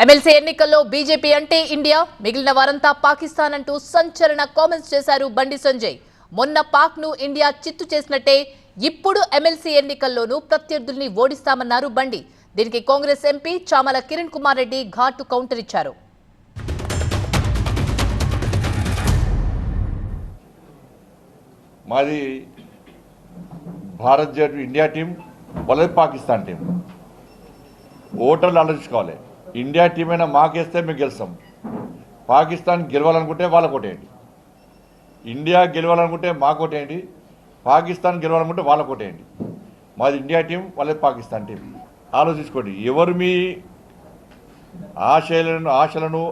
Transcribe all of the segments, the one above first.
MLC ఎన్నికల్లో BJP అంటే India, మిగిలిన వారంతా పాకిస్తాన్ అంటూ సంచలన కామెంట్స్ చేశారు బండి సంజయ్. మొన్న పాక్ ను ఇండియా చిత్తు చేసినట్టే ఇప్పుడు ఎమ్మెల్సీ ఎన్నికల్లోనూ ప్రత్యర్థుల్ని ఓడిస్తామన్నారు బండి. దీనికి కాంగ్రెస్ ఎంపీ చామల కిరణ్ కుమార్ రెడ్డి ఘాటు కౌంటర్ ఇచ్చారు. మాది భారత్ ఇండియా టీం, వాళ్ళది పాకిస్తాన్ టీం. ఓటర్లు ఆలోచించుకోవాలి. ఇండియా టీం అయినా మాకేస్తే మేము గెలుస్తాం. పాకిస్తాన్ గెలవాలనుకుంటే వాళ్ళకు ఓటేయండి. ఇండియా గెలవాలనుకుంటే మాకు ఓటేయండి. పాకిస్తాన్ గెలవాలనుకుంటే వాళ్ళకు ఓటేయండి. మాది ఇండియా టీం, వాళ్ళది పాకిస్తాన్ టీం. ఆలోచించుకోండి. ఎవరు మీ ఆశలను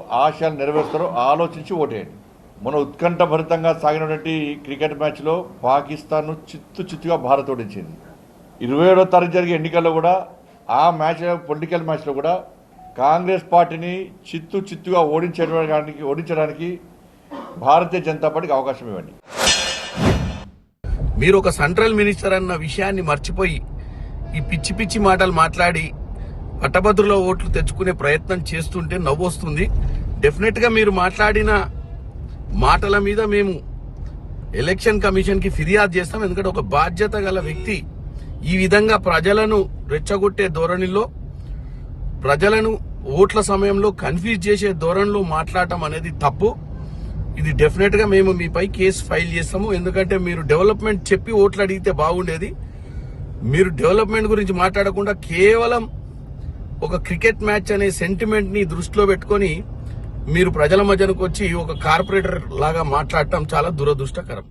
నెరవేరుస్తారో ఆలోచించి ఓటేయండి. మన ఉత్కంఠభరితంగా సాగినటువంటి క్రికెట్ మ్యాచ్లో పాకిస్తాన్ను చిత్తుగా భారత్ ఓడించింది. 27వ తారీఖు జరిగే ఎన్నికల్లో కూడా ఆ మ్యాచ్, పొలిటికల్ మ్యాచ్లో కూడా కాంగ్రెస్ పార్టీని చిత్తుగా ఓడించడానికి భారతీయ జనతా పార్టీకి అవకాశం ఇవ్వండి. మీరు ఒక సెంట్రల్ మినిస్టర్ అన్న విషయాన్ని మర్చిపోయి ఈ పిచ్చి మాటలు మాట్లాడి పట్టభద్రుల ఓట్లు తెచ్చుకునే ప్రయత్నం చేస్తుంటే నవ్వొస్తుంది. డెఫినెట్ గా మీరు మాట్లాడిన మాటల మీద మేము ఎలక్షన్ కమిషన్ కి ఫిర్యాదు చేస్తాం. ఎందుకంటే ఒక బాధ్యత గల వ్యక్తి ఈ విధంగా ప్రజలను రెచ్చగొట్టే ధోరణిలో, ప్రజలను ఓట్ల సమయంలో కన్ఫ్యూజ్ చేసే ధోరణిలో మాట్లాడటం అనేది తప్పు. ఇది డెఫినెట్ గా మేము మీపై కేసు ఫైల్ చేస్తాము. ఎందుకంటే మీరు డెవలప్మెంట్ చెప్పి ఓట్లు అడిగితే బాగుండేది. మీరు డెవలప్మెంట్ గురించి మాట్లాడకుండా కేవలం ఒక క్రికెట్ మ్యాచ్ అనే సెంటిమెంట్ ని దృష్టిలో పెట్టుకొని మీరు ప్రజల మధ్యకు వచ్చి ఒక కార్పొరేటర్ లాగా మాట్లాడటం చాలా దురదృష్టకరం.